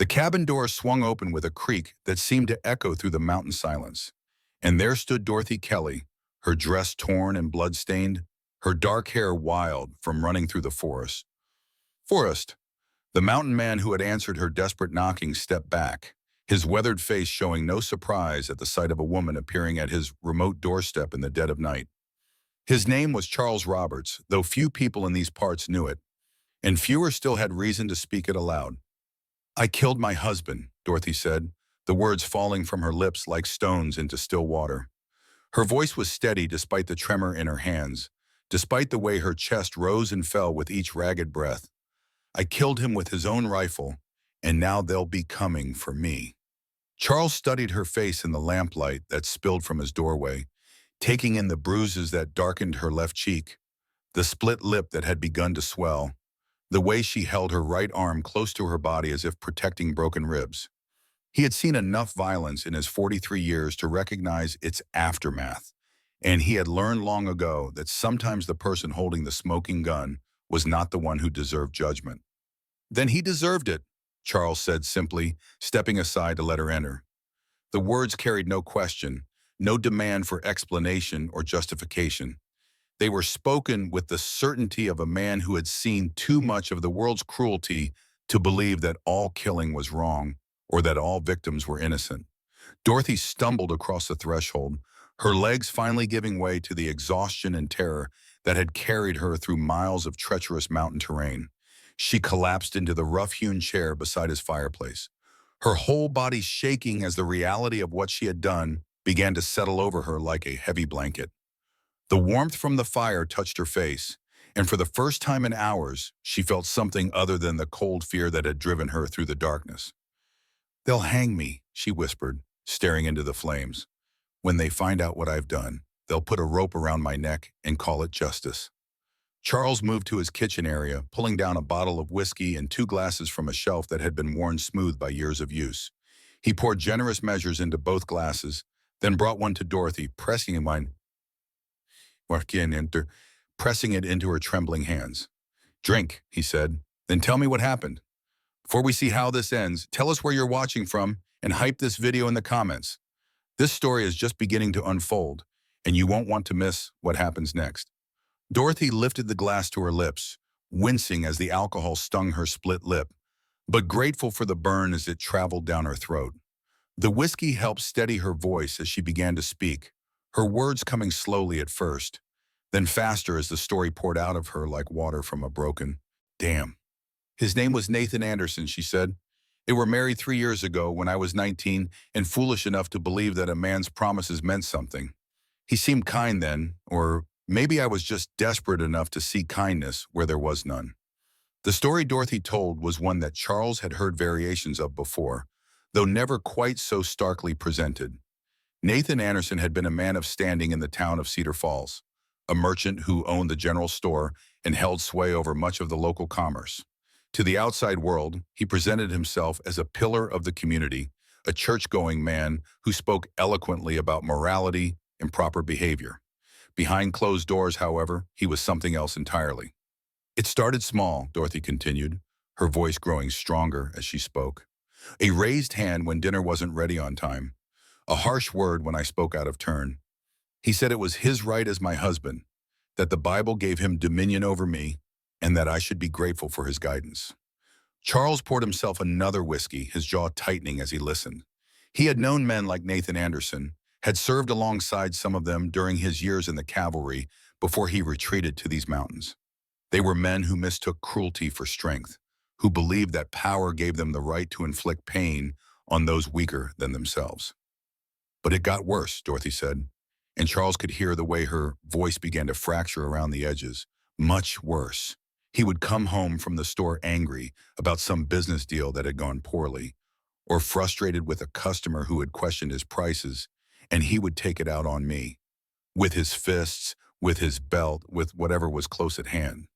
The cabin door swung open with a creak that seemed to echo through the mountain silence. And there stood Dorothy Kelly, her dress torn and blood-stained, her dark hair wild from running through the forest. Forrest, the mountain man who had answered her desperate knocking, stepped back, his weathered face showing no surprise at the sight of a woman appearing at his remote doorstep in the dead of night. His name was Charles Roberts, though few people in these parts knew it, and fewer still had reason to speak it aloud. "I killed my husband," Dorothy said, the words falling from her lips like stones into still water. Her voice was steady despite the tremor in her hands, despite the way her chest rose and fell with each ragged breath. "I killed him with his own rifle, and now they'll be coming for me." Charles studied her face in the lamplight that spilled from his doorway, taking in the bruises that darkened her left cheek, the split lip that had begun to swell, the way she held her right arm close to her body as if protecting broken ribs. He had seen enough violence in his 43 years to recognize its aftermath, and he had learned long ago that sometimes the person holding the smoking gun was not the one who deserved judgment. "Then he deserved it," Charles said simply, stepping aside to let her enter. The words carried no question, no demand for explanation or justification. They were spoken with the certainty of a man who had seen too much of the world's cruelty to believe that all killing was wrong or that all victims were innocent. Dorothy stumbled across the threshold, her legs finally giving way to the exhaustion and terror that had carried her through miles of treacherous mountain terrain. She collapsed into the rough-hewn chair beside his fireplace, her whole body shaking as the reality of what she had done began to settle over her like a heavy blanket. The warmth from the fire touched her face, and for the first time in hours, she felt something other than the cold fear that had driven her through the darkness. "They'll hang me," she whispered, staring into the flames. "When they find out what I've done, they'll put a rope around my neck and call it justice." Charles moved to his kitchen area, pulling down a bottle of whiskey and 2 glasses from a shelf that had been worn smooth by years of use. He poured generous measures into both glasses, then brought one to Dorothy, pressing it into her trembling hands. "Drink," he said, "then tell me what happened. Before we see how this ends, tell us where you're watching from and hype this video in the comments. This story is just beginning to unfold, and you won't want to miss what happens next." Dorothy lifted the glass to her lips, wincing as the alcohol stung her split lip, but grateful for the burn as it traveled down her throat. The whiskey helped steady her voice as she began to speak, her words coming slowly at first, then faster as the story poured out of her like water from a broken dam. "His name was Nathan Anderson," she said. "They were married 3 years ago when I was 19 and foolish enough to believe that a man's promises meant something. He seemed kind then, or maybe I was just desperate enough to see kindness where there was none." The story Dorothy told was one that Charles had heard variations of before, though never quite so starkly presented. Nathan Anderson had been a man of standing in the town of Cedar Falls, a merchant who owned the general store and held sway over much of the local commerce. To the outside world, he presented himself as a pillar of the community, a church-going man who spoke eloquently about morality and proper behavior. Behind closed doors, however, he was something else entirely. "It started small," Dorothy continued, her voice growing stronger as she spoke. "A raised hand when dinner wasn't ready on time. A harsh word when I spoke out of turn. He said it was his right as my husband, that the Bible gave him dominion over me, and that I should be grateful for his guidance." Charles poured himself another whiskey, his jaw tightening as he listened. He had known men like Nathan Anderson, had served alongside some of them during his years in the cavalry before he retreated to these mountains. They were men who mistook cruelty for strength, who believed that power gave them the right to inflict pain on those weaker than themselves. "But it got worse," Dorothy said, and Charles could hear the way her voice began to fracture around the edges. "Much worse. He would come home from the store angry about some business deal that had gone poorly, or frustrated with a customer who had questioned his prices, and he would take it out on me. With his fists, with his belt, with whatever was close at hand."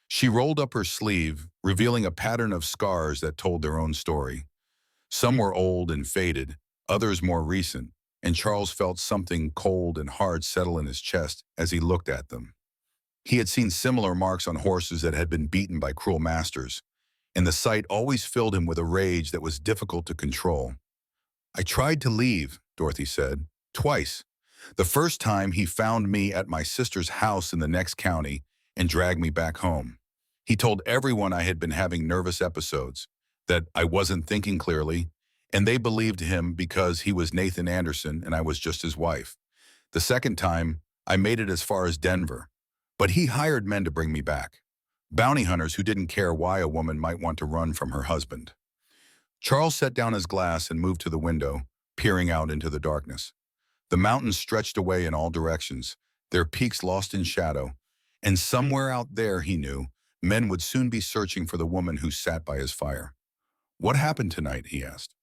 She rolled up her sleeve, revealing a pattern of scars that told their own story. Some were old and faded, others more recent, and Charles felt something cold and hard settle in his chest as he looked at them. He had seen similar marks on horses that had been beaten by cruel masters, and the sight always filled him with a rage that was difficult to control. I tried to leave, Dorothy said, twice. The first time he found me at my sister's house in the next county and dragged me back home. He told everyone I had been having nervous episodes, that I wasn't thinking clearly, and they believed him because he was Nathan Anderson and I was just his wife. The second time, I made it as far as Denver, but he hired men to bring me back. Bounty hunters who didn't care why a woman might want to run from her husband. Charles set down his glass and moved to the window, peering out into the darkness. The mountains stretched away in all directions, their peaks lost in shadow, and somewhere out there, he knew, men would soon be searching for the woman who sat by his fire. "What happened tonight?" he asked.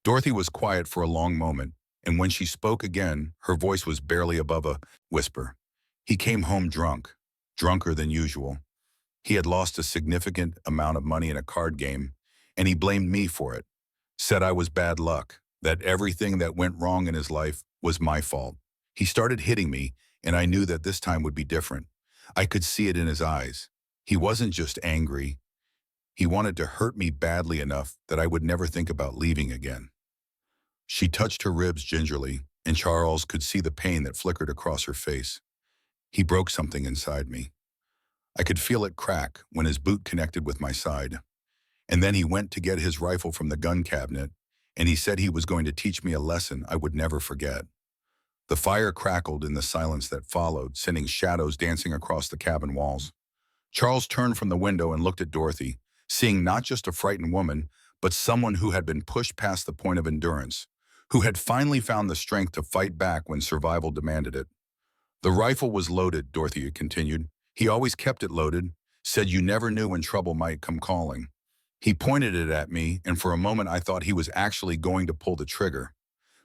Dorothy was quiet for a long moment, and when she spoke again, her voice was barely above a whisper. "He came home drunk, drunker than usual. He had lost a significant amount of money in a card game, and he blamed me for it. Said I was bad luck, that everything that went wrong in his life was my fault. He started hitting me, and I knew that this time would be different. I could see it in his eyes. He wasn't just angry. He wanted to hurt me badly enough that I would never think about leaving again." She touched her ribs gingerly, and Charles could see the pain that flickered across her face. "He broke something inside me. I could feel it crack when his boot connected with my side. And then he went to get his rifle from the gun cabinet, and he said he was going to teach me a lesson I would never forget." The fire crackled in the silence that followed, sending shadows dancing across the cabin walls. Charles turned from the window and looked at Dorothy, seeing not just a frightened woman, but someone who had been pushed past the point of endurance, who had finally found the strength to fight back when survival demanded it. "The rifle was loaded," Dorothy continued. "He always kept it loaded, said you never knew when trouble might come calling. He pointed it at me, and for a moment I thought he was actually going to pull the trigger.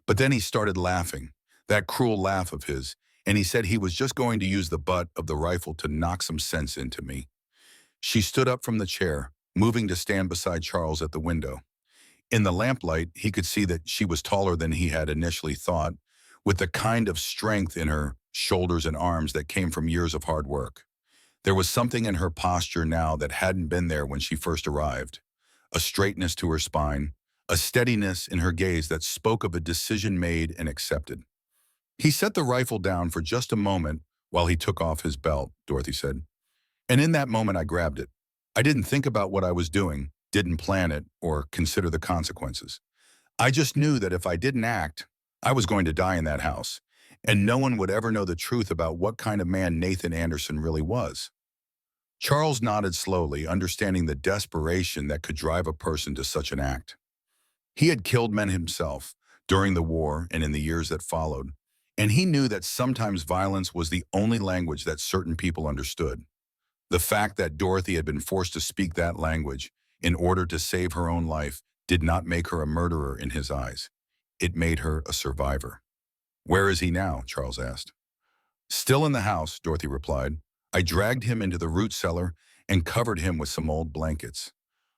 But then he started laughing, that cruel laugh of his, and he said he was just going to use the butt of the rifle to knock some sense into me." She stood up from the chair, moving to stand beside Charles at the window. In the lamplight, he could see that she was taller than he had initially thought, with the kind of strength in her shoulders and arms that came from years of hard work. There was something in her posture now that hadn't been there when she first arrived. A straightness to her spine, a steadiness in her gaze that spoke of a decision made and accepted. "He set the rifle down for just a moment while he took off his belt," Dorothy said. "And in that moment I grabbed it. I didn't think about what I was doing, didn't plan it, or consider the consequences. I just knew that if I didn't act, I was going to die in that house, and no one would ever know the truth about what kind of man Nathan Anderson really was." Charles nodded slowly, understanding the desperation that could drive a person to such an act. He had killed men himself during the war and in the years that followed, and he knew that sometimes violence was the only language that certain people understood. The fact that Dorothy had been forced to speak that language in order to save her own life did not make her a murderer in his eyes. It made her a survivor. "Where is he now?" Charles asked. "Still in the house," Dorothy replied. "I dragged him into the root cellar and covered him with some old blankets.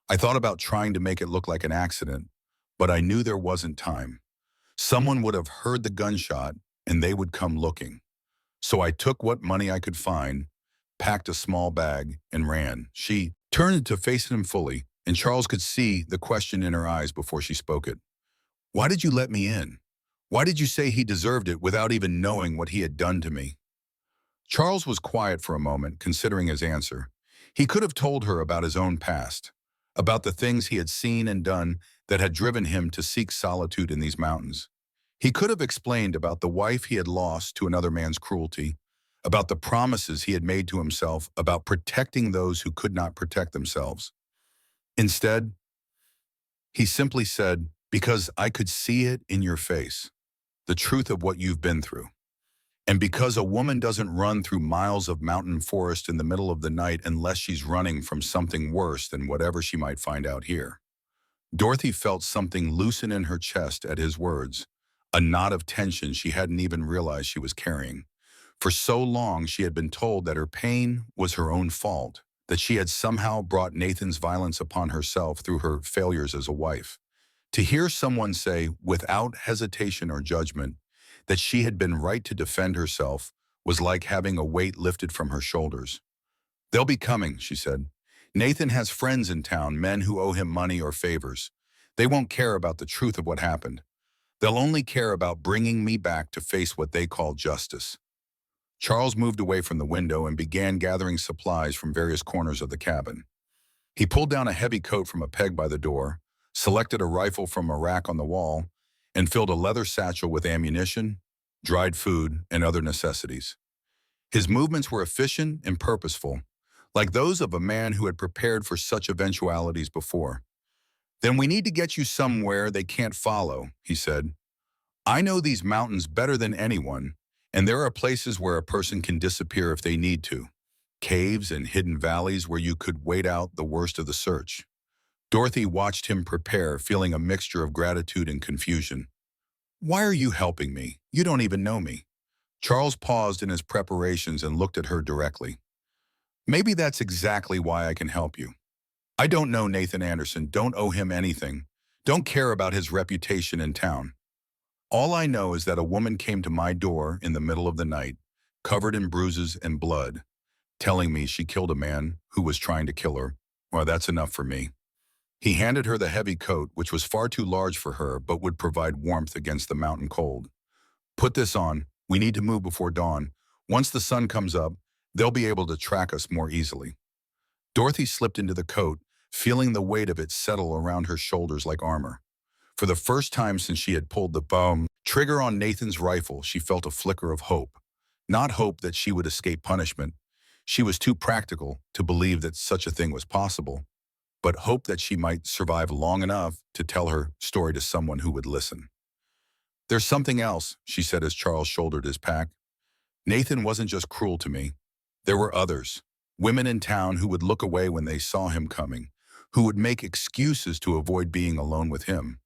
I thought about trying to make it look like an accident, but I knew there wasn't time. Someone would have heard the gunshot and they would come looking. So I took what money I could find, packed a small bag, and ran." She turned to face him fully, and Charles could see the question in her eyes before she spoke it. "Why did you let me in? Why did you say he deserved it without even knowing what he had done to me?" Charles was quiet for a moment, considering his answer. He could have told her about his own past, about the things he had seen and done that had driven him to seek solitude in these mountains. He could have explained about the wife he had lost to another man's cruelty, about the promises he had made to himself about protecting those who could not protect themselves. Instead, he simply said, "Because I could see it in your face, the truth of what you've been through. And because a woman doesn't run through miles of mountain forest in the middle of the night unless she's running from something worse than whatever she might find out here." Dorothy felt something loosen in her chest at his words, a knot of tension she hadn't even realized she was carrying. For so long, she had been told that her pain was her own fault, that she had somehow brought Nathan's violence upon herself through her failures as a wife. To hear someone say, without hesitation or judgment, that she had been right to defend herself was like having a weight lifted from her shoulders. "They'll be coming," she said. Nathan has friends in town, men who owe him money or favors. They won't care about the truth of what happened. They'll only care about bringing me back to face what they call justice. Charles moved away from the window and began gathering supplies from various corners of the cabin. He pulled down a heavy coat from a peg by the door, selected a rifle from a rack on the wall, and filled a leather satchel with ammunition, dried food, and other necessities. His movements were efficient and purposeful, like those of a man who had prepared for such eventualities before. "Then we need to get you somewhere they can't follow," he said. "I know these mountains better than anyone, and there are places where a person can disappear if they need to. Caves and hidden valleys where you could wait out the worst of the search." Dorothy watched him prepare, feeling a mixture of gratitude and confusion. "Why are you helping me? You don't even know me." Charles paused in his preparations and looked at her directly. "Maybe that's exactly why I can help you. I don't know Nathan Anderson, don't owe him anything, don't care about his reputation in town. All I know is that a woman came to my door in the middle of the night, covered in bruises and blood, telling me she killed a man who was trying to kill her. Well, that's enough for me." He handed her the heavy coat, which was far too large for her but would provide warmth against the mountain cold. "Put this on. We need to move before dawn. Once the sun comes up, they'll be able to track us more easily." Dorothy slipped into the coat, feeling the weight of it settle around her shoulders like armor. For the first time since she had pulled the trigger on Nathan's rifle, she felt a flicker of hope. Not hope that she would escape punishment. She was too practical to believe that such a thing was possible, but hope that she might survive long enough to tell her story to someone who would listen. "There's something else," she said as Charles shouldered his pack. "Nathan wasn't just cruel to me. There were others, women in town who would look away when they saw him coming, who would make excuses to avoid being alone with him.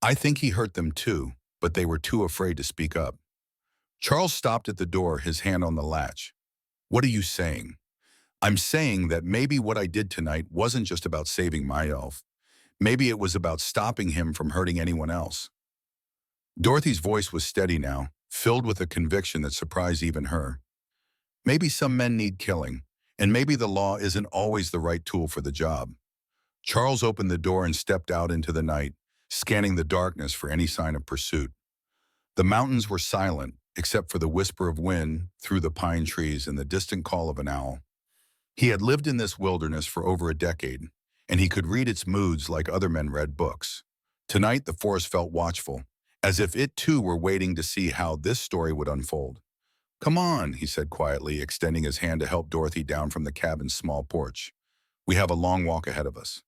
I think he hurt them too, but they were too afraid to speak up." Charles stopped at the door, his hand on the latch. "What are you saying?" "I'm saying that maybe what I did tonight wasn't just about saving my elf. Maybe it was about stopping him from hurting anyone else." Dorothy's voice was steady now, filled with a conviction that surprised even her. "Maybe some men need killing, and maybe the law isn't always the right tool for the job." Charles opened the door and stepped out into the night, scanning the darkness for any sign of pursuit. The mountains were silent, except for the whisper of wind through the pine trees and the distant call of an owl. He had lived in this wilderness for over a decade, and he could read its moods like other men read books. Tonight, the forest felt watchful, as if it too were waiting to see how this story would unfold. "Come on," he said quietly, extending his hand to help Dorothy down from the cabin's small porch. "We have a long walk ahead of us."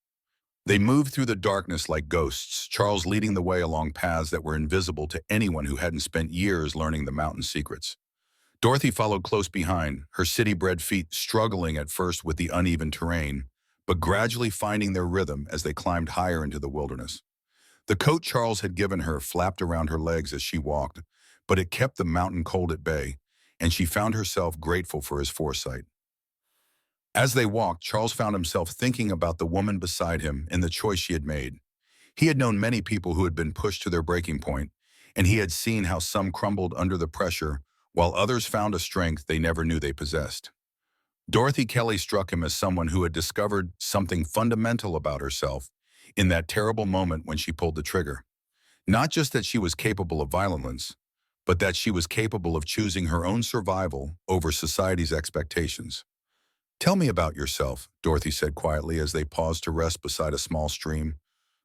They moved through the darkness like ghosts, Charles leading the way along paths that were invisible to anyone who hadn't spent years learning the mountain secrets. Dorothy followed close behind, her city-bred feet struggling at first with the uneven terrain, but gradually finding their rhythm as they climbed higher into the wilderness. The coat Charles had given her flapped around her legs as she walked, but it kept the mountain cold at bay, and she found herself grateful for his foresight. As they walked, Charles found himself thinking about the woman beside him and the choice she had made. He had known many people who had been pushed to their breaking point, and he had seen how some crumbled under the pressure while others found a strength they never knew they possessed. Dorothy Kelly struck him as someone who had discovered something fundamental about herself in that terrible moment when she pulled the trigger. Not just that she was capable of violence, but that she was capable of choosing her own survival over society's expectations. "Tell me about yourself," Dorothy said quietly as they paused to rest beside a small stream.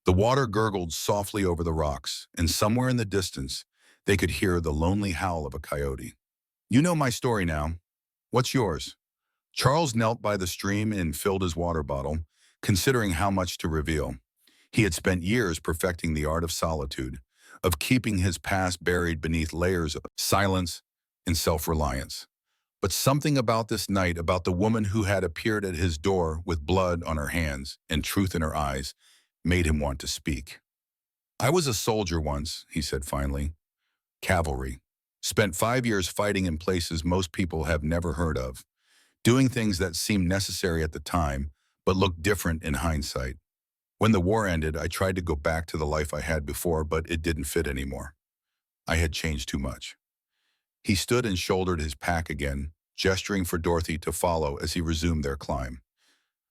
The water gurgled softly over the rocks, and somewhere in the distance, they could hear the lonely howl of a coyote. "You know my story now. What's yours?" Charles knelt by the stream and filled his water bottle, considering how much to reveal. He had spent years perfecting the art of solitude, of keeping his past buried beneath layers of silence and self-reliance. But something about this night, about the woman who had appeared at his door with blood on her hands and truth in her eyes, made him want to speak. "I was a soldier once," he said finally. "Cavalry. Spent 5 years fighting in places most people have never heard of, doing things that seemed necessary at the time, but looked different in hindsight. When the war ended, I tried to go back to the life I had before, but it didn't fit anymore. I had changed too much." He stood and shouldered his pack again, gesturing for Dorothy to follow as he resumed their climb.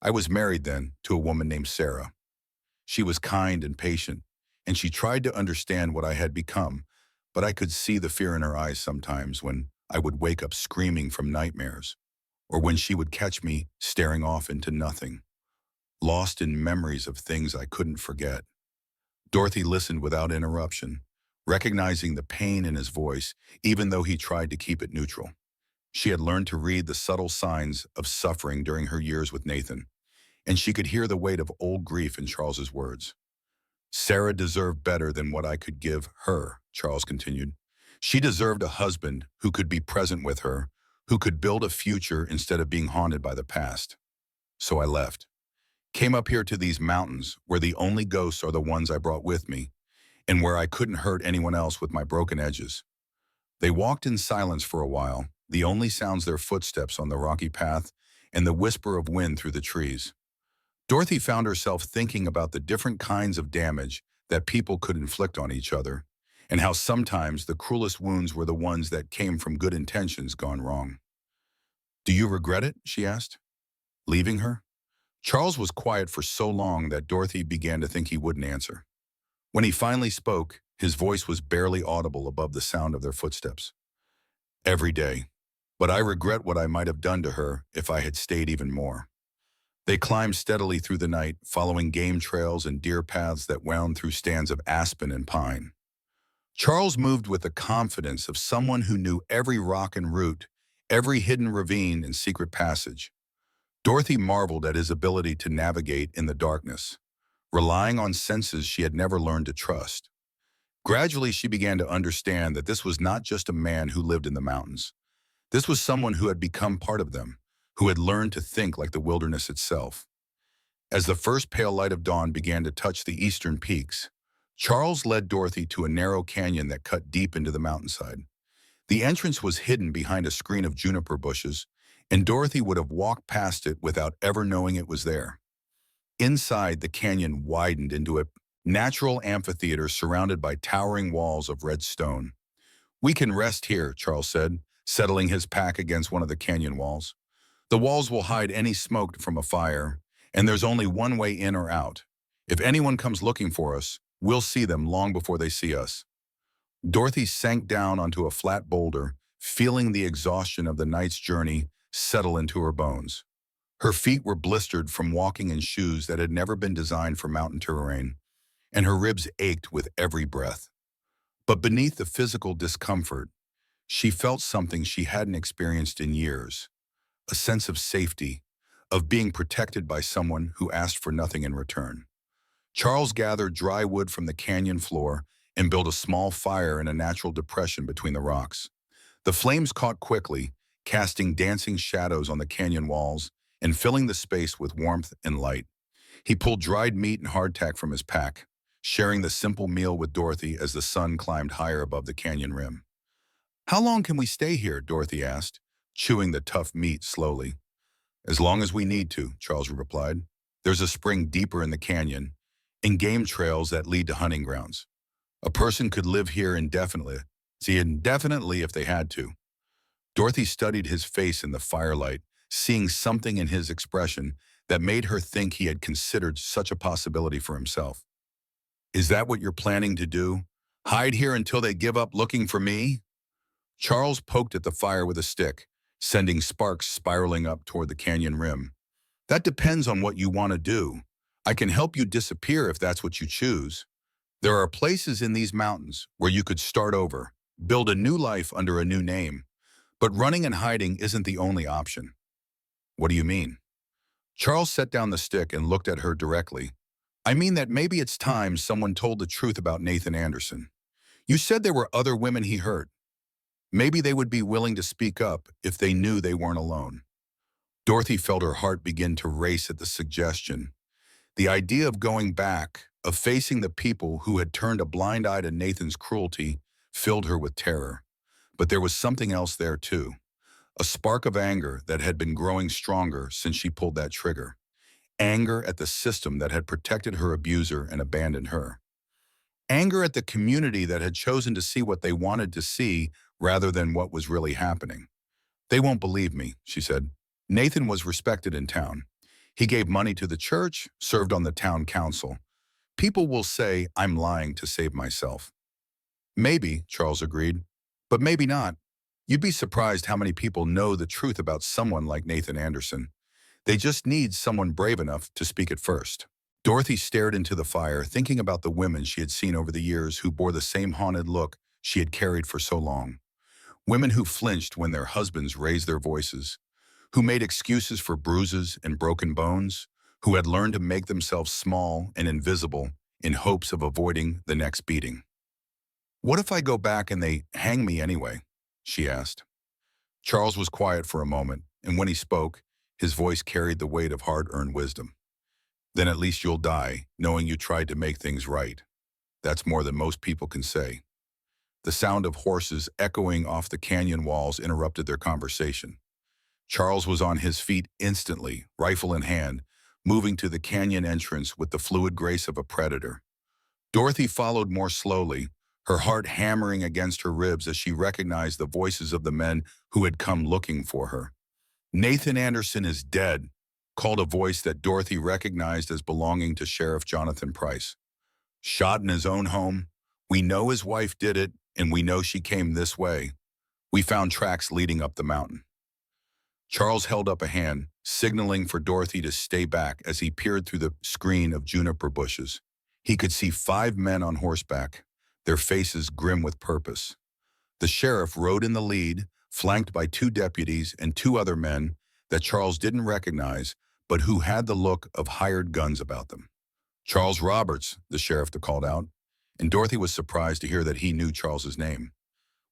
I was married then to a woman named Sarah. She was kind and patient, and she tried to understand what I had become, but I could see the fear in her eyes sometimes when I would wake up screaming from nightmares, or when she would catch me staring off into nothing, lost in memories of things I couldn't forget. Dorothy listened without interruption, recognizing the pain in his voice, even though he tried to keep it neutral. She had learned to read the subtle signs of suffering during her years with Nathan, and she could hear the weight of old grief in Charles's words. Sarah deserved better than what I could give her, Charles continued. She deserved a husband who could be present with her, who could build a future instead of being haunted by the past. So I left. Came up here to these mountains where the only ghosts are the ones I brought with me, and where I couldn't hurt anyone else with my broken edges. They walked in silence for a while, the only sounds their footsteps on the rocky path and the whisper of wind through the trees. Dorothy found herself thinking about the different kinds of damage that people could inflict on each other, and how sometimes the cruelest wounds were the ones that came from good intentions gone wrong. "Do you regret it?" she asked. "Leaving her?" Charles was quiet for so long that Dorothy began to think he wouldn't answer. When he finally spoke, his voice was barely audible above the sound of their footsteps. "Every day. But I regret what I might have done to her if I had stayed even more." They climbed steadily through the night, following game trails and deer paths that wound through stands of aspen and pine. Charles moved with the confidence of someone who knew every rock and root, every hidden ravine and secret passage. Dorothy marveled at his ability to navigate in the darkness, relying on senses she had never learned to trust. Gradually, she began to understand that this was not just a man who lived in the mountains. This was someone who had become part of them, who had learned to think like the wilderness itself. As the first pale light of dawn began to touch the eastern peaks, Charles led Dorothy to a narrow canyon that cut deep into the mountainside. The entrance was hidden behind a screen of juniper bushes, and Dorothy would have walked past it without ever knowing it was there. Inside, the canyon widened into a natural amphitheater surrounded by towering walls of red stone. "We can rest here," Charles said, settling his pack against one of the canyon walls. "The walls will hide any smoke from a fire, and there's only one way in or out. If anyone comes looking for us, we'll see them long before they see us." Dorothy sank down onto a flat boulder, feeling the exhaustion of the night's journey settle into her bones. Her feet were blistered from walking in shoes that had never been designed for mountain terrain, and her ribs ached with every breath. But beneath the physical discomfort, she felt something she hadn't experienced in years, a sense of safety, of being protected by someone who asked for nothing in return. Charles gathered dry wood from the canyon floor and built a small fire in a natural depression between the rocks. The flames caught quickly, casting dancing shadows on the canyon walls and filling the space with warmth and light. He pulled dried meat and hardtack from his pack, sharing the simple meal with Dorothy as the sun climbed higher above the canyon rim. "How long can we stay here?" Dorothy asked, chewing the tough meat slowly. "As long as we need to," Charles replied. "There's a spring deeper in the canyon, and game trails that lead to hunting grounds. A person could live here indefinitely if they had to." Dorothy studied his face in the firelight, seeing something in his expression that made her think he had considered such a possibility for himself. "Is that what you're planning to do? Hide here until they give up looking for me?" Charles poked at the fire with a stick, sending sparks spiraling up toward the canyon rim. "That depends on what you want to do. I can help you disappear if that's what you choose. There are places in these mountains where you could start over, build a new life under a new name. But running and hiding isn't the only option." "What do you mean?" Charles set down the stick and looked at her directly. "I mean that maybe it's time someone told the truth about Nathan Anderson. You said there were other women he hurt. Maybe they would be willing to speak up if they knew they weren't alone." Dorothy felt her heart begin to race at the suggestion. The idea of going back, of facing the people who had turned a blind eye to Nathan's cruelty, filled her with terror. But there was something else there too, a spark of anger that had been growing stronger since she pulled that trigger. Anger at the system that had protected her abuser and abandoned her. Anger at the community that had chosen to see what they wanted to see rather than what was really happening. "They won't believe me," she said. "Nathan was respected in town. He gave money to the church, served on the town council. People will say I'm lying to save myself. Maybe, Charles agreed, but maybe not. You'd be surprised how many people know the truth about someone like Nathan Anderson. They just need someone brave enough to speak it first. Dorothy stared into the fire, thinking about the women she had seen over the years who bore the same haunted look she had carried for so long. Women who flinched when their husbands raised their voices, who made excuses for bruises and broken bones, who had learned to make themselves small and invisible in hopes of avoiding the next beating. "What if I go back and they hang me anyway?" she asked. Charles was quiet for a moment, and when he spoke, his voice carried the weight of hard-earned wisdom. "Then at least you'll die, knowing you tried to make things right. That's more than most people can say." The sound of horses echoing off the canyon walls interrupted their conversation. Charles was on his feet instantly, rifle in hand, moving to the canyon entrance with the fluid grace of a predator. Dorothy followed more slowly, her heart hammering against her ribs as she recognized the voices of the men who had come looking for her. "Nathan Anderson is dead," called a voice that Dorothy recognized as belonging to Sheriff Jonathan Price. "Shot in his own home. We know his wife did it, and we know she came this way. We found tracks leading up the mountain." Charles held up a hand, signaling for Dorothy to stay back as he peered through the screen of juniper bushes. He could see 5 men on horseback, their faces grim with purpose. The sheriff rode in the lead, flanked by 2 deputies and 2 other men that Charles didn't recognize, but who had the look of hired guns about them. "Charles Roberts," the sheriff called out, and Dorothy was surprised to hear that he knew Charles's name.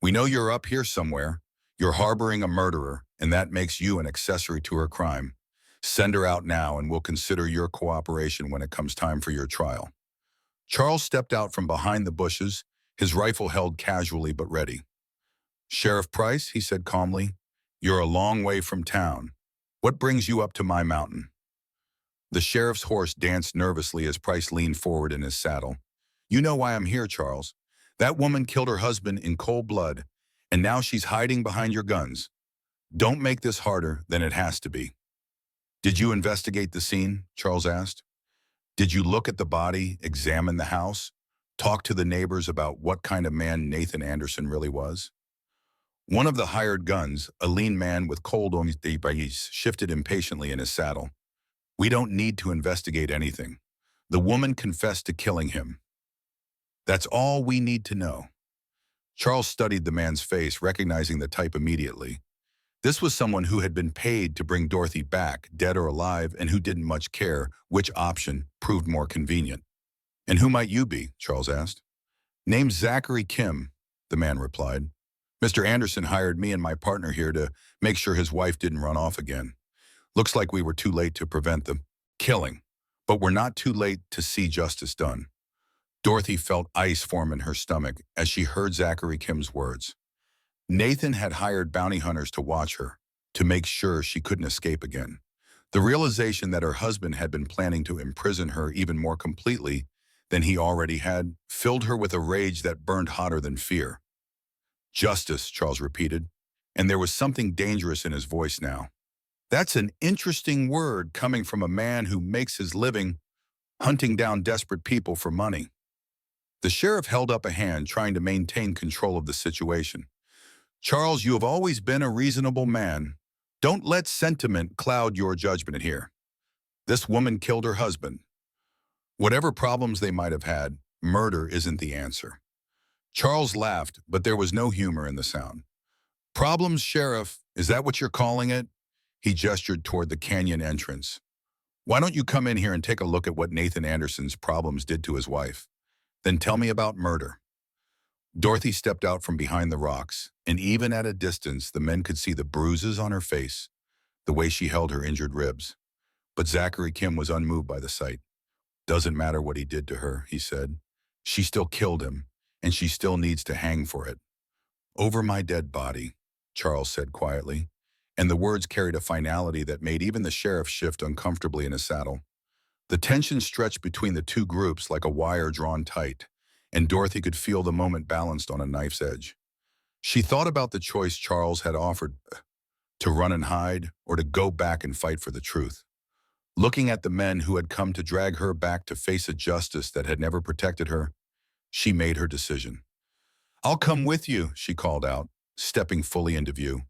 "We know you're up here somewhere. You're harboring a murderer, and that makes you an accessory to her crime. Send her out now, and we'll consider your cooperation when it comes time for your trial." Charles stepped out from behind the bushes, his rifle held casually but ready. "Sheriff Price," he said calmly, "you're a long way from town. What brings you up to my mountain?" The sheriff's horse danced nervously as Price leaned forward in his saddle. "You know why I'm here, Charles. That woman killed her husband in cold blood, and now she's hiding behind your guns. Don't make this harder than it has to be." "Did you investigate the scene?" Charles asked. "Did you look at the body, examine the house, talk to the neighbors about what kind of man Nathan Anderson really was?" One of the hired guns, a lean man with cold on his eyes, shifted impatiently in his saddle. "We don't need to investigate anything. The woman confessed to killing him. That's all we need to know." Charles studied the man's face, recognizing the type immediately. This was someone who had been paid to bring Dorothy back, dead or alive, and who didn't much care which option proved more convenient. "And who might you be?" Charles asked. "Name's Zachary Kim," the man replied. "Mr. Anderson hired me and my partner here to make sure his wife didn't run off again. Looks like we were too late to prevent the killing, but we're not too late to see justice done." Dorothy felt ice form in her stomach as she heard Zachary Kim's words. Nathan had hired bounty hunters to watch her, to make sure she couldn't escape again. The realization that her husband had been planning to imprison her even more completely than he already had filled her with a rage that burned hotter than fear. "Justice," Charles repeated, and there was something dangerous in his voice now. "That's an interesting word coming from a man who makes his living hunting down desperate people for money." The sheriff held up a hand, trying to maintain control of the situation. "Charles, you have always been a reasonable man. Don't let sentiment cloud your judgment here. This woman killed her husband. Whatever problems they might have had, murder isn't the answer." Charles laughed, but there was no humor in the sound. "Problems, Sheriff, is that what you're calling it?" He gestured toward the canyon entrance. "Why don't you come in here and take a look at what Nathan Anderson's problems did to his wife? Then tell me about murder." Dorothy stepped out from behind the rocks, and even at a distance, the men could see the bruises on her face, the way she held her injured ribs. But Zachary Kim was unmoved by the sight. "Doesn't matter what he did to her," he said. "She still killed him, and she still needs to hang for it." "Over my dead body," Charles said quietly, and the words carried a finality that made even the sheriff shift uncomfortably in his saddle. The tension stretched between the 2 groups like a wire drawn tight, and Dorothy could feel the moment balanced on a knife's edge. She thought about the choice Charles had offered, to run and hide or to go back and fight for the truth. Looking at the men who had come to drag her back to face a justice that had never protected her, she made her decision. "I'll come with you," she called out, stepping fully into view.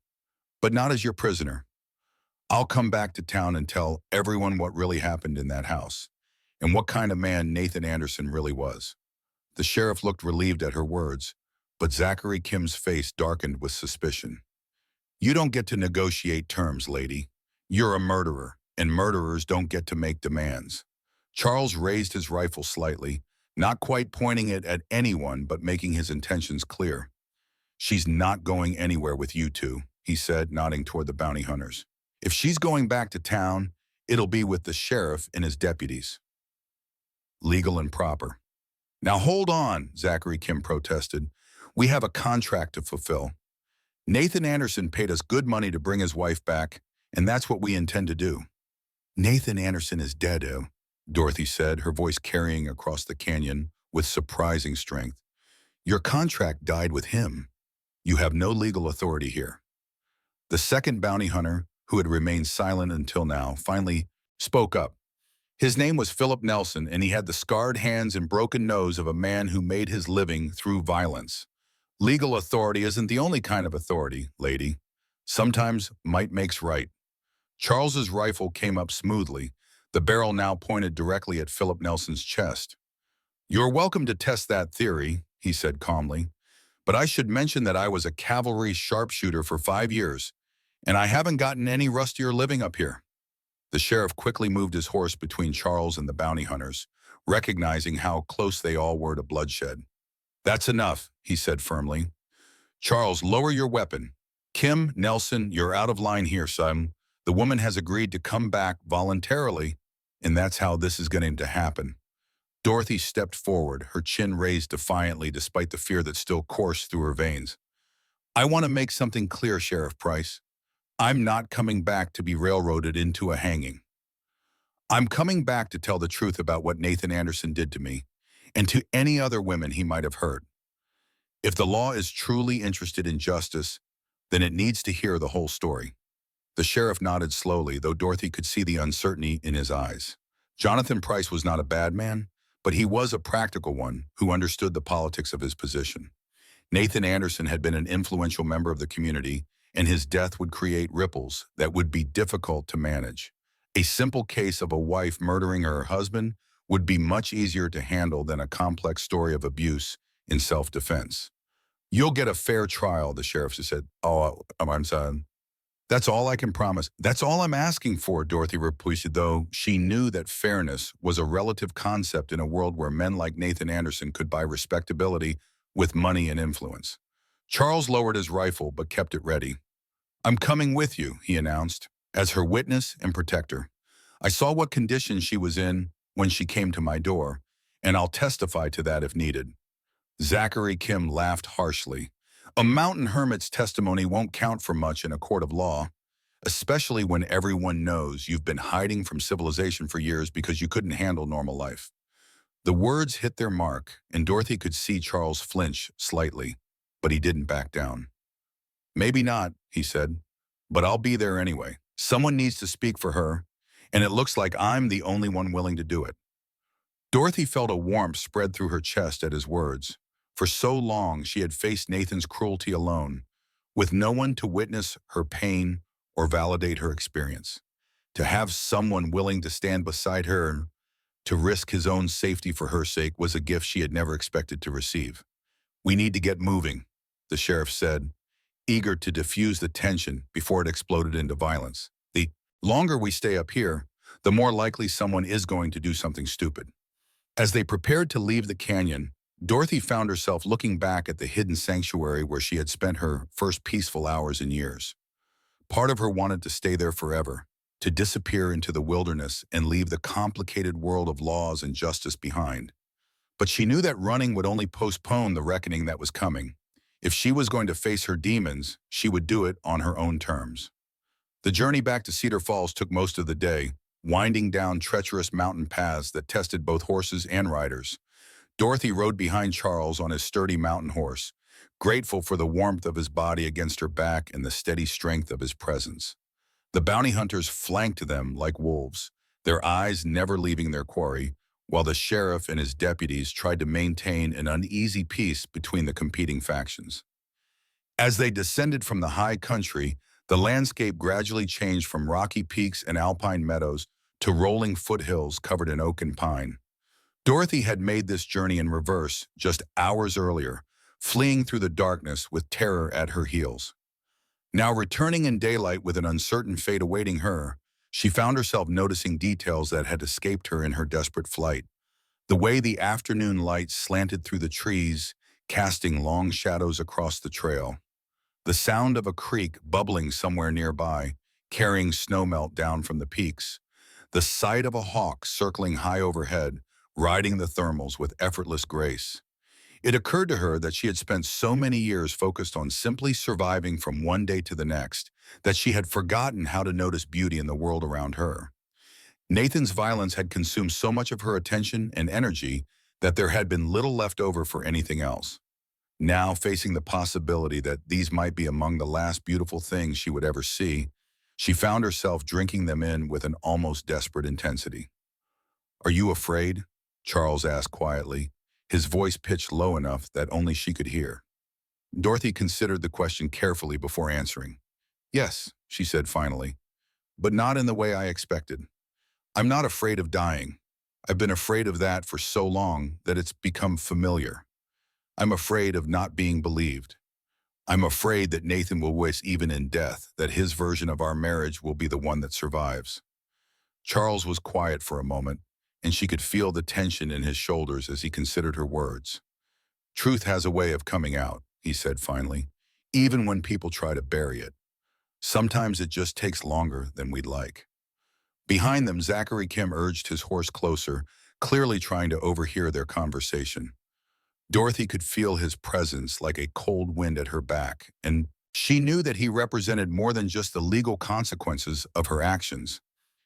"But not as your prisoner. I'll come back to town and tell everyone what really happened in that house, and what kind of man Nathan Anderson really was." The sheriff looked relieved at her words, but Zachary Kim's face darkened with suspicion. "You don't get to negotiate terms, lady. You're a murderer, and murderers don't get to make demands." Charles raised his rifle slightly, not quite pointing it at anyone but making his intentions clear. "She's not going anywhere with you two," he said, nodding toward the bounty hunters. "If she's going back to town, it'll be with the sheriff and his deputies. Legal and proper." "Now hold on," Zachary Kim protested. "We have a contract to fulfill. Nathan Anderson paid us good money to bring his wife back, and that's what we intend to do." "Nathan Anderson is dead, Dorothy said, her voice carrying across the canyon with surprising strength. "Your contract died with him. You have no legal authority here." The second bounty hunter, who had remained silent until now, finally spoke up. His name was Philip Nelson, and he had the scarred hands and broken nose of a man who made his living through violence. "Legal authority isn't the only kind of authority, lady. Sometimes might makes right." Charles's rifle came up smoothly, the barrel now pointed directly at Philip Nelson's chest. "You're welcome to test that theory," he said calmly, "but I should mention that I was a cavalry sharpshooter for 5 years, and I haven't gotten any rustier living up here." The sheriff quickly moved his horse between Charles and the bounty hunters, recognizing how close they all were to bloodshed. "That's enough," he said firmly. "Charles, lower your weapon. Kim, Nelson, you're out of line here, son. The woman has agreed to come back voluntarily, and that's how this is going to happen." Dorothy stepped forward, her chin raised defiantly despite the fear that still coursed through her veins. "I want to make something clear, Sheriff Price. I'm not coming back to be railroaded into a hanging. I'm coming back to tell the truth about what Nathan Anderson did to me, and to any other women he might have hurt. If the law is truly interested in justice, then it needs to hear the whole story." The sheriff nodded slowly, though Dorothy could see the uncertainty in his eyes. Jonathan Price was not a bad man, but he was a practical one who understood the politics of his position. Nathan Anderson had been an influential member of the community, and his death would create ripples that would be difficult to manage. A simple case of a wife murdering her husband would be much easier to handle than a complex story of abuse in self-defense. "You'll get a fair trial," the sheriff said. "Oh, I'm sorry. That's all I can promise." "That's all I'm asking for," Dorothy replied, though she knew that fairness was a relative concept in a world where men like Nathan Anderson could buy respectability with money and influence. Charles lowered his rifle but kept it ready. "I'm coming with you," he announced, "as her witness and protector. I saw what condition she was in when she came to my door, and I'll testify to that if needed." Zachary Kim laughed harshly. "A mountain hermit's testimony won't count for much in a court of law, especially when everyone knows you've been hiding from civilization for years because you couldn't handle normal life." The words hit their mark, and Dorothy could see Charles flinch slightly, but he didn't back down. "Maybe not," he said, "but I'll be there anyway. Someone needs to speak for her, and it looks like I'm the only one willing to do it." Dorothy felt a warmth spread through her chest at his words. For so long, she had faced Nathan's cruelty alone, with no one to witness her pain or validate her experience. To have someone willing to stand beside her and to risk his own safety for her sake was a gift she had never expected to receive. "We need to get moving," the sheriff said, eager to diffuse the tension before it exploded into violence. "The longer we stay up here, the more likely someone is going to do something stupid." As they prepared to leave the canyon, Dorothy found herself looking back at the hidden sanctuary where she had spent her first peaceful hours in years. Part of her wanted to stay there forever, to disappear into the wilderness and leave the complicated world of laws and justice behind. But she knew that running would only postpone the reckoning that was coming. If she was going to face her demons, she would do it on her own terms. The journey back to Cedar Falls took most of the day, winding down treacherous mountain paths that tested both horses and riders. Dorothy rode behind Charles on his sturdy mountain horse, grateful for the warmth of his body against her back and the steady strength of his presence. The bounty hunters flanked them like wolves, their eyes never leaving their quarry, while the sheriff and his deputies tried to maintain an uneasy peace between the competing factions. As they descended from the high country, the landscape gradually changed from rocky peaks and alpine meadows to rolling foothills covered in oak and pine. Dorothy had made this journey in reverse just hours earlier, fleeing through the darkness with terror at her heels. Now returning in daylight with an uncertain fate awaiting her, she found herself noticing details that had escaped her in her desperate flight. The way the afternoon light slanted through the trees, casting long shadows across the trail. The sound of a creek bubbling somewhere nearby, carrying snowmelt down from the peaks. The sight of a hawk circling high overhead, riding the thermals with effortless grace. It occurred to her that she had spent so many years focused on simply surviving from one day to the next, that she had forgotten how to notice beauty in the world around her. Nathan's violence had consumed so much of her attention and energy that there had been little left over for anything else. Now, facing the possibility that these might be among the last beautiful things she would ever see, she found herself drinking them in with an almost desperate intensity. "Are you afraid?" Charles asked quietly, his voice pitched low enough that only she could hear. Dorothy considered the question carefully before answering. "Yes," she said finally, "but not in the way I expected. I'm not afraid of dying. I've been afraid of that for so long that it's become familiar. I'm afraid of not being believed. I'm afraid that Nathan will wish even in death that his version of our marriage will be the one that survives." Charles was quiet for a moment, and she could feel the tension in his shoulders as he considered her words. "Truth has a way of coming out," he said finally, "even when people try to bury it. Sometimes it just takes longer than we'd like." Behind them, Zachary Kim urged his horse closer, clearly trying to overhear their conversation. Dorothy could feel his presence like a cold wind at her back, and she knew that he represented more than just the legal consequences of her actions.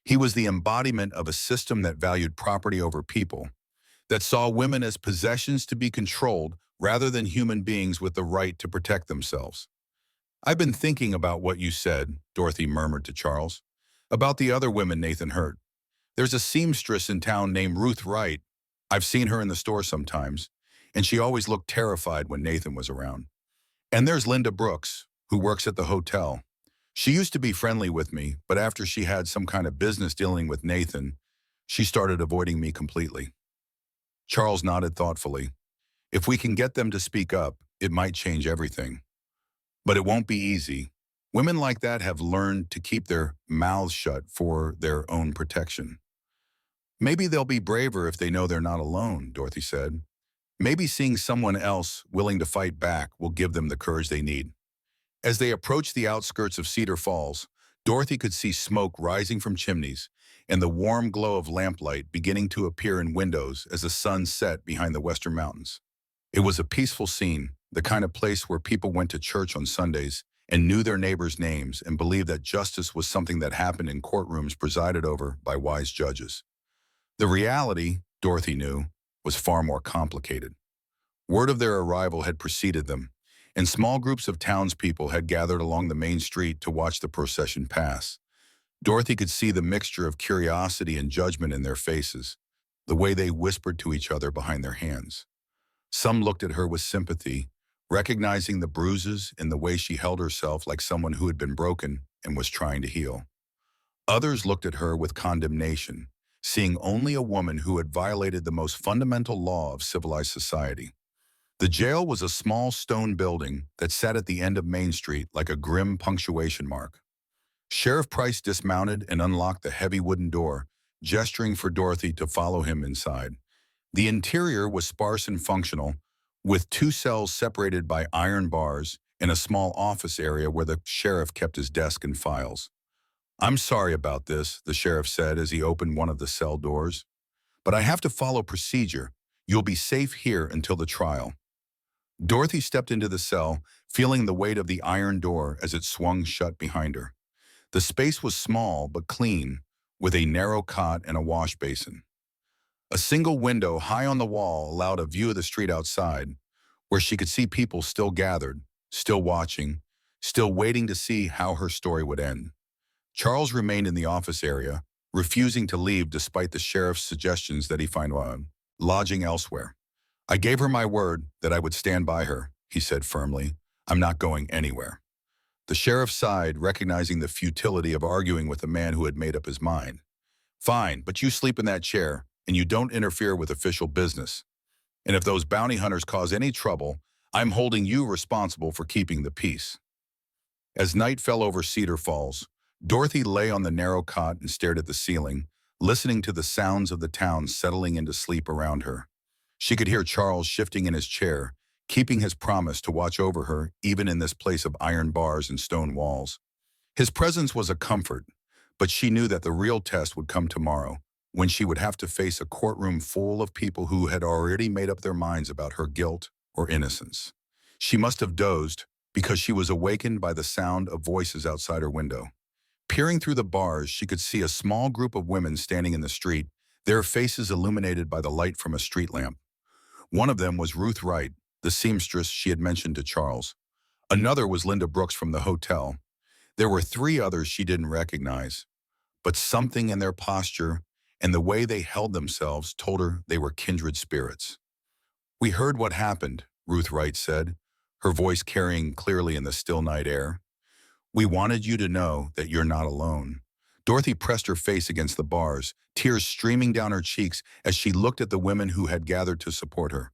He was the embodiment of a system that valued property over people, that saw women as possessions to be controlled rather than human beings with the right to protect themselves. "I've been thinking about what you said," Dorothy murmured to Charles, "about the other women Nathan hurt. There's a seamstress in town named Ruth Wright. I've seen her in the store sometimes, and she always looked terrified when Nathan was around. And there's Linda Brooks, who works at the hotel. She used to be friendly with me, but after she had some kind of business dealing with Nathan, she started avoiding me completely." Charles nodded thoughtfully. "If we can get them to speak up, it might change everything. But it won't be easy. Women like that have learned to keep their mouths shut for their own protection." "Maybe they'll be braver if they know they're not alone," Dorothy said. "Maybe seeing someone else willing to fight back will give them the courage they need." As they approached the outskirts of Cedar Falls, Dorothy could see smoke rising from chimneys and the warm glow of lamplight beginning to appear in windows as the sun set behind the western mountains. It was a peaceful scene, the kind of place where people went to church on Sundays and knew their neighbors' names and believed that justice was something that happened in courtrooms presided over by wise judges. The reality, Dorothy knew, was far more complicated. Word of their arrival had preceded them, and small groups of townspeople had gathered along the main street to watch the procession pass. Dorothy could see the mixture of curiosity and judgment in their faces, the way they whispered to each other behind their hands. Some looked at her with sympathy, recognizing the bruises and the way she held herself like someone who had been broken and was trying to heal. Others looked at her with condemnation, seeing only a woman who had violated the most fundamental law of civilized society. The jail was a small stone building that sat at the end of Main Street like a grim punctuation mark. Sheriff Price dismounted and unlocked the heavy wooden door, gesturing for Dorothy to follow him inside. The interior was sparse and functional, with 2 cells separated by iron bars and a small office area where the sheriff kept his desk and files. "I'm sorry about this," the sheriff said as he opened one of the cell doors, "but I have to follow procedure. You'll be safe here until the trial." Dorothy stepped into the cell, feeling the weight of the iron door as it swung shut behind her. The space was small but clean, with a narrow cot and a wash basin. A single window high on the wall allowed a view of the street outside, where she could see people still gathered, still watching, still waiting to see how her story would end. Charles remained in the office area, refusing to leave despite the sheriff's suggestions that he find lodging elsewhere. "I gave her my word that I would stand by her," he said firmly. "I'm not going anywhere." The sheriff sighed, recognizing the futility of arguing with a man who had made up his mind. "Fine, but you sleep in that chair, and you don't interfere with official business. And if those bounty hunters cause any trouble, I'm holding you responsible for keeping the peace." As night fell over Cedar Falls, Dorothy lay on the narrow cot and stared at the ceiling, listening to the sounds of the town settling into sleep around her. She could hear Charles shifting in his chair, keeping his promise to watch over her even in this place of iron bars and stone walls. His presence was a comfort, but she knew that the real test would come tomorrow, when she would have to face a courtroom full of people who had already made up their minds about her guilt or innocence. She must have dozed, because she was awakened by the sound of voices outside her window. Peering through the bars, she could see a small group of women standing in the street, their faces illuminated by the light from a street lamp. One of them was Ruth Wright, the seamstress she had mentioned to Charles. Another was Linda Brooks from the hotel. There were three others she didn't recognize, but something in their posture and the way they held themselves told her they were kindred spirits. "We heard what happened," Ruth Wright said, her voice carrying clearly in the still night air. "We wanted you to know that you're not alone." Dorothy pressed her face against the bars, tears streaming down her cheeks as she looked at the women who had gathered to support her.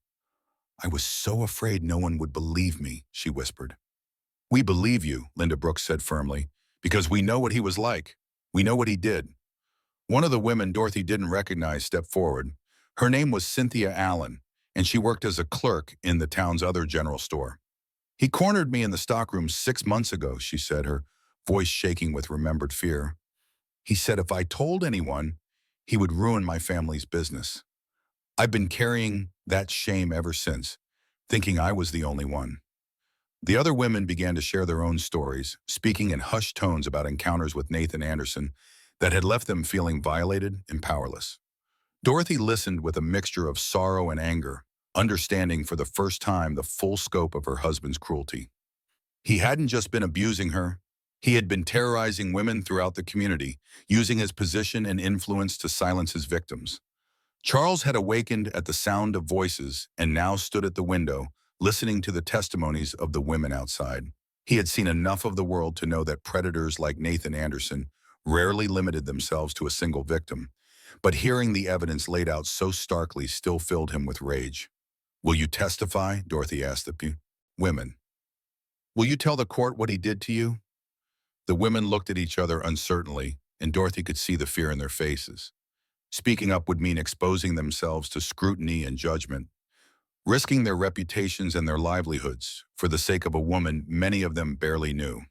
"I was so afraid no one would believe me," she whispered. "We believe you," Linda Brooks said firmly, "because we know what he was like. We know what he did." One of the women Dorothy didn't recognize stepped forward. Her name was Cynthia Allen, and she worked as a clerk in the town's other general store. "He cornered me in the stockroom 6 months ago," she said, her voice shaking with remembered fear. "He said if I told anyone, he would ruin my family's business. I've been carrying that shame ever since, thinking I was the only one." The other women began to share their own stories, speaking in hushed tones about encounters with Nathan Anderson that had left them feeling violated and powerless. Dorothy listened with a mixture of sorrow and anger, understanding for the first time the full scope of her husband's cruelty. He hadn't just been abusing her, he had been terrorizing women throughout the community, using his position and influence to silence his victims. Charles had awakened at the sound of voices and now stood at the window, listening to the testimonies of the women outside. He had seen enough of the world to know that predators like Nathan Anderson rarely limited themselves to a single victim, but hearing the evidence laid out so starkly still filled him with rage. "Will you testify?" Dorothy asked the women. "Will you tell the court what he did to you?" The women looked at each other uncertainly, and Dorothy could see the fear in their faces. Speaking up would mean exposing themselves to scrutiny and judgment, risking their reputations and their livelihoods for the sake of a woman many of them barely knew.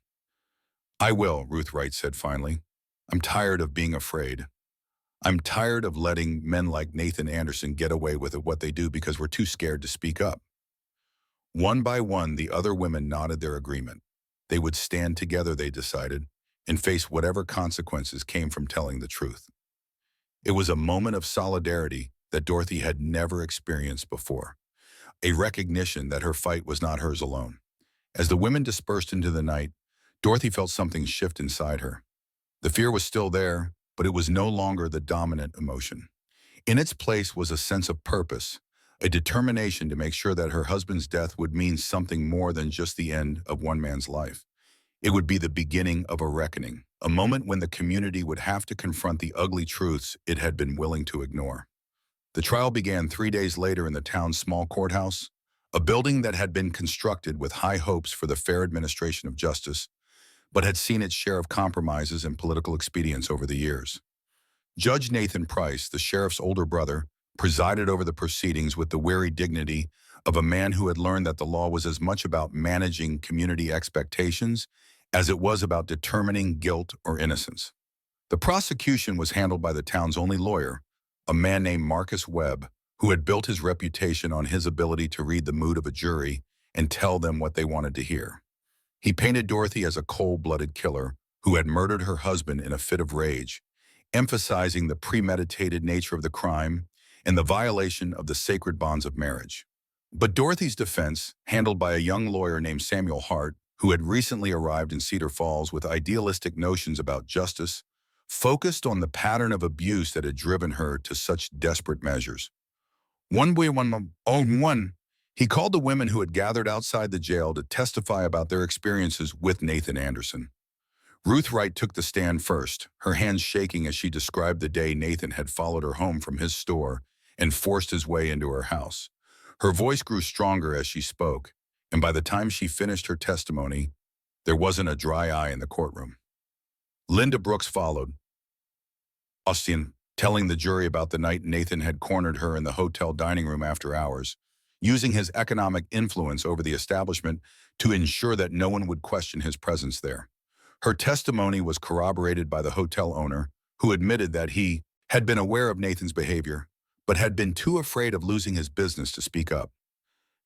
"I will," Ruth Wright said finally. "I'm tired of being afraid. I'm tired of letting men like Nathan Anderson get away with what they do because we're too scared to speak up." One by one, the other women nodded their agreement. They would stand together, they decided, and face whatever consequences came from telling the truth. It was a moment of solidarity that Dorothy had never experienced before, a recognition that her fight was not hers alone. As the women dispersed into the night, Dorothy felt something shift inside her. The fear was still there, but it was no longer the dominant emotion. In its place was a sense of purpose, a determination to make sure that her husband's death would mean something more than just the end of one man's life. It would be the beginning of a reckoning, a moment when the community would have to confront the ugly truths it had been willing to ignore. The trial began 3 days later in the town's small courthouse, a building that had been constructed with high hopes for the fair administration of justice, but had seen its share of compromises and political expedients over the years. Judge Nathan Price, the sheriff's older brother, presided over the proceedings with the weary dignity of a man who had learned that the law was as much about managing community expectations as it was about determining guilt or innocence. The prosecution was handled by the town's only lawyer, a man named Marcus Webb, who had built his reputation on his ability to read the mood of a jury and tell them what they wanted to hear. He painted Dorothy as a cold-blooded killer who had murdered her husband in a fit of rage, emphasizing the premeditated nature of the crime and the violation of the sacred bonds of marriage. But Dorothy's defense, handled by a young lawyer named Samuel Hart, who had recently arrived in Cedar Falls with idealistic notions about justice, focused on the pattern of abuse that had driven her to such desperate measures. One, he called the women who had gathered outside the jail to testify about their experiences with Nathan Anderson. Ruth Wright took the stand first, her hands shaking as she described the day Nathan had followed her home from his store and forced his way into her house. Her voice grew stronger as she spoke, and by the time she finished her testimony, there wasn't a dry eye in the courtroom. Linda Brooks followed, Austin, telling the jury about the night Nathan had cornered her in the hotel dining room after hours, using his economic influence over the establishment to ensure that no one would question his presence there. Her testimony was corroborated by the hotel owner, who admitted that he had been aware of Nathan's behavior, but had been too afraid of losing his business to speak up.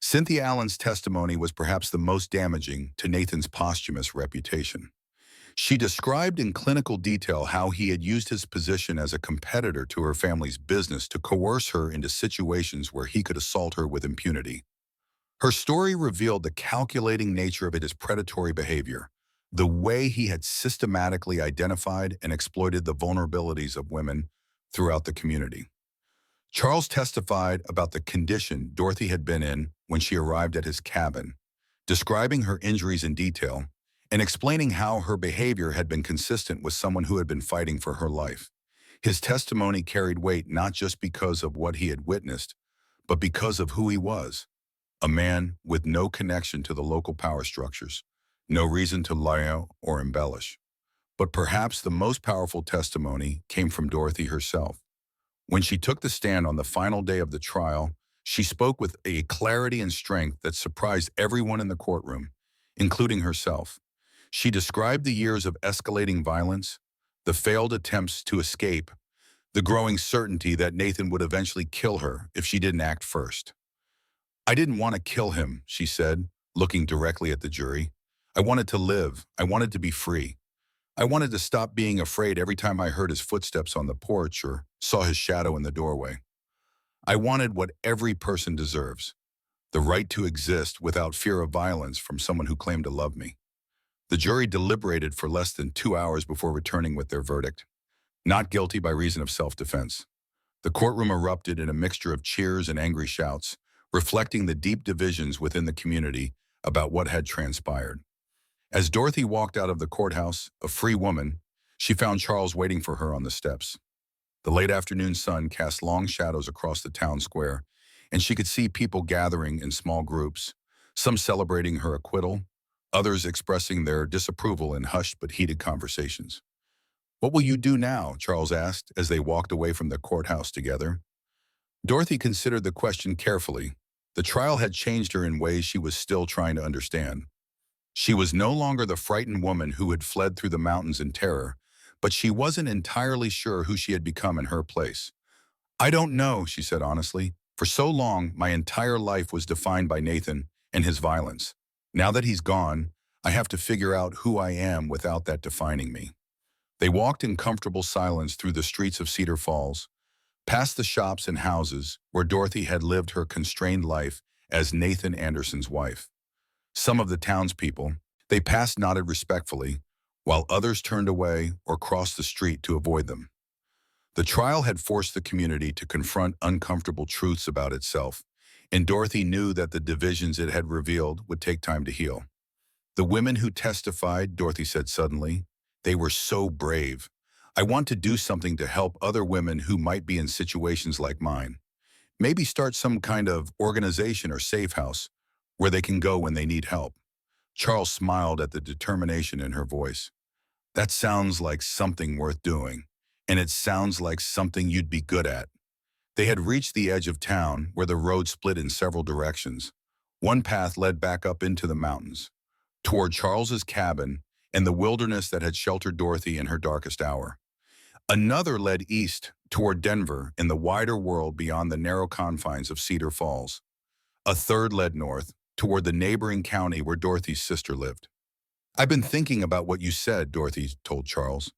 Cynthia Allen's testimony was perhaps the most damaging to Nathan's posthumous reputation. She described in clinical detail how he had used his position as a competitor to her family's business to coerce her into situations where he could assault her with impunity. Her story revealed the calculating nature of his predatory behavior, the way he had systematically identified and exploited the vulnerabilities of women throughout the community. Charles testified about the condition Dorothy had been in when she arrived at his cabin, describing her injuries in detail and explaining how her behavior had been consistent with someone who had been fighting for her life. His testimony carried weight not just because of what he had witnessed, but because of who he was, a man with no connection to the local power structures, no reason to lie or embellish. But perhaps the most powerful testimony came from Dorothy herself. When she took the stand on the final day of the trial, she spoke with a clarity and strength that surprised everyone in the courtroom, including herself. She described the years of escalating violence, the failed attempts to escape, the growing certainty that Nathan would eventually kill her if she didn't act first. "I didn't want to kill him," she said, looking directly at the jury. "I wanted to live. I wanted to be free. I wanted to stop being afraid every time I heard his footsteps on the porch or saw his shadow in the doorway. I wanted what every person deserves, the right to exist without fear of violence from someone who claimed to love me." The jury deliberated for less than 2 hours before returning with their verdict. Not guilty by reason of self-defense. The courtroom erupted in a mixture of cheers and angry shouts, reflecting the deep divisions within the community about what had transpired. As Dorothy walked out of the courthouse, a free woman, she found Charles waiting for her on the steps. The late afternoon sun cast long shadows across the town square, and she could see people gathering in small groups, some celebrating her acquittal, others expressing their disapproval in hushed but heated conversations. "What will you do now?" Charles asked as they walked away from the courthouse together. Dorothy considered the question carefully. The trial had changed her in ways she was still trying to understand. She was no longer the frightened woman who had fled through the mountains in terror, but she wasn't entirely sure who she had become in her place. "I don't know," she said honestly. "For so long, my entire life was defined by Nathan and his violence. Now that he's gone, I have to figure out who I am without that defining me." They walked in comfortable silence through the streets of Cedar Falls, past the shops and houses where Dorothy had lived her constrained life as Nathan Anderson's wife. Some of the townspeople they passed nodded respectfully, while others turned away or crossed the street to avoid them. The trial had forced the community to confront uncomfortable truths about itself, and Dorothy knew that the divisions it had revealed would take time to heal. "The women who testified," Dorothy said suddenly, "they were so brave. I want to do something to help other women who might be in situations like mine. Maybe start some kind of organization or safe house where they can go when they need help." Charles smiled at the determination in her voice. "That sounds like something worth doing, and it sounds like something you'd be good at." They had reached the edge of town where the road split in several directions. One path led back up into the mountains, toward Charles's cabin and the wilderness that had sheltered Dorothy in her darkest hour. Another led east toward Denver and the wider world beyond the narrow confines of Cedar Falls. A third led north toward the neighboring county where Dorothy's sister lived. "I've been thinking about what you said," Dorothy told Charles,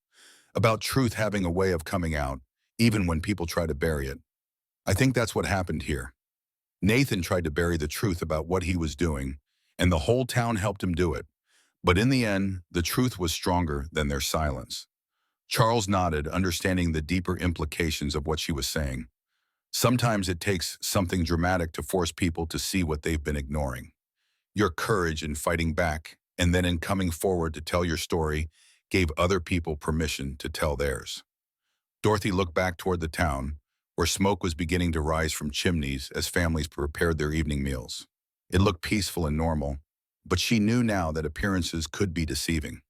"about truth having a way of coming out, even when people try to bury it. I think that's what happened here. Nathan tried to bury the truth about what he was doing, and the whole town helped him do it. But in the end, the truth was stronger than their silence. Charles nodded, understanding the deeper implications of what she was saying. Sometimes it takes something dramatic to force people to see what they've been ignoring. Your courage in fighting back, and then in coming forward to tell your story, gave other people permission to tell theirs. Dorothy looked back toward the town, where smoke was beginning to rise from chimneys as families prepared their evening meals. It looked peaceful and normal, but she knew now that appearances could be deceiving.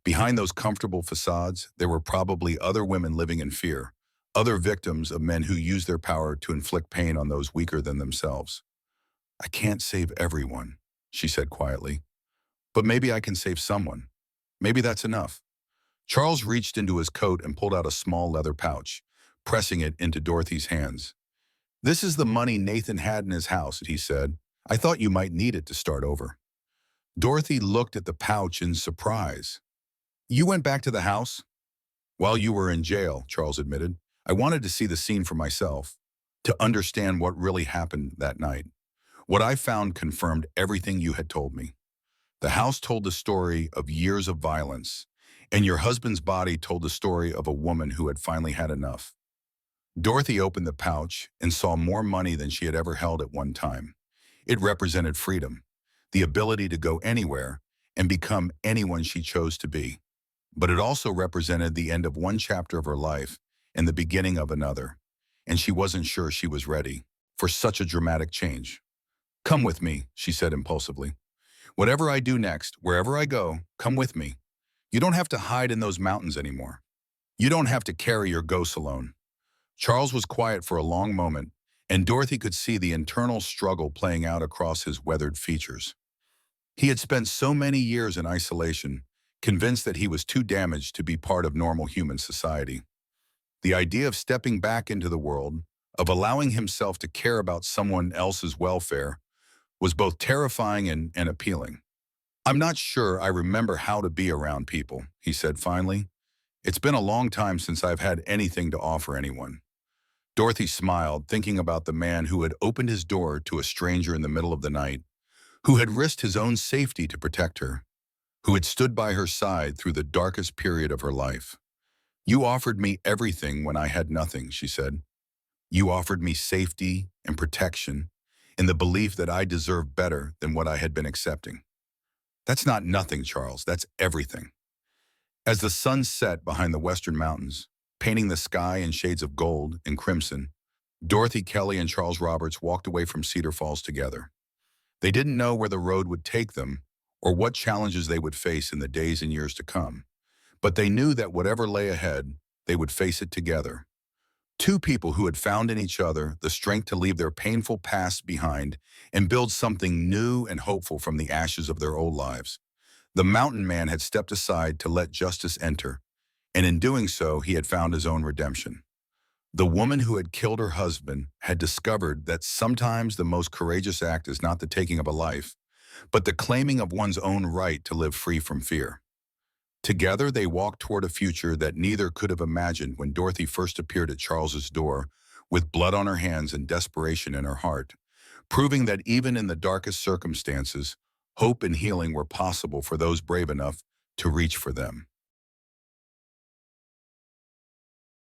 Behind those comfortable facades, there were probably other women living in fear, other victims of men who used their power to inflict pain on those weaker than themselves. "I can't save everyone," she said quietly, "but maybe I can save someone. Maybe that's enough." Charles reached into his coat and pulled out a small leather pouch, pressing it into Dorothy's hands. "This is the money Nathan had in his house," he said. "I thought you might need it to start over." Dorothy looked at the pouch in surprise. "You went back to the house?" "While you were in jail," Charles admitted. "I wanted to see the scene for myself, to understand what really happened that night. What I found confirmed everything you had told me. The house told the story of years of violence, and your husband's body told the story of a woman who had finally had enough." Dorothy opened the pouch and saw more money than she had ever held at one time. It represented freedom, the ability to go anywhere and become anyone she chose to be. But it also represented the end of one chapter of her life and the beginning of another, and she wasn't sure she was ready for such a dramatic change. "Come with me," she said impulsively. "Whatever I do next, wherever I go, come with me. You don't have to hide in those mountains anymore. You don't have to carry your ghosts alone." Charles was quiet for a long moment, and Dorothy could see the internal struggle playing out across his weathered features. He had spent so many years in isolation, convinced that he was too damaged to be part of normal human society. The idea of stepping back into the world, of allowing himself to care about someone else's welfare, was both terrifying and appealing. "I'm not sure I remember how to be around people," he said finally. "It's been a long time since I've had anything to offer anyone." Dorothy smiled, thinking about the man who had opened his door to a stranger in the middle of the night, who had risked his own safety to protect her, who had stood by her side through the darkest period of her life. "You offered me everything when I had nothing," she said. "You offered me safety and protection in the belief that I deserved better than what I had been accepting. That's not nothing, Charles. That's everything." As the sun set behind the western mountains, painting the sky in shades of gold and crimson, Dorothy Kelly and Charles Roberts walked away from Cedar Falls together. They didn't know where the road would take them or what challenges they would face in the days and years to come, but they knew that whatever lay ahead, they would face it together. Two people who had found in each other the strength to leave their painful past behind and build something new and hopeful from the ashes of their old lives. The mountain man had stepped aside to let justice enter, and in doing so, he had found his own redemption. The woman who had killed her husband had discovered that sometimes the most courageous act is not the taking of a life, but the claiming of one's own right to live free from fear. Together, they walked toward a future that neither could have imagined when Dorothy first appeared at Charles's door, with blood on her hands and desperation in her heart, proving that even in the darkest circumstances, hope and healing were possible for those brave enough to reach for them.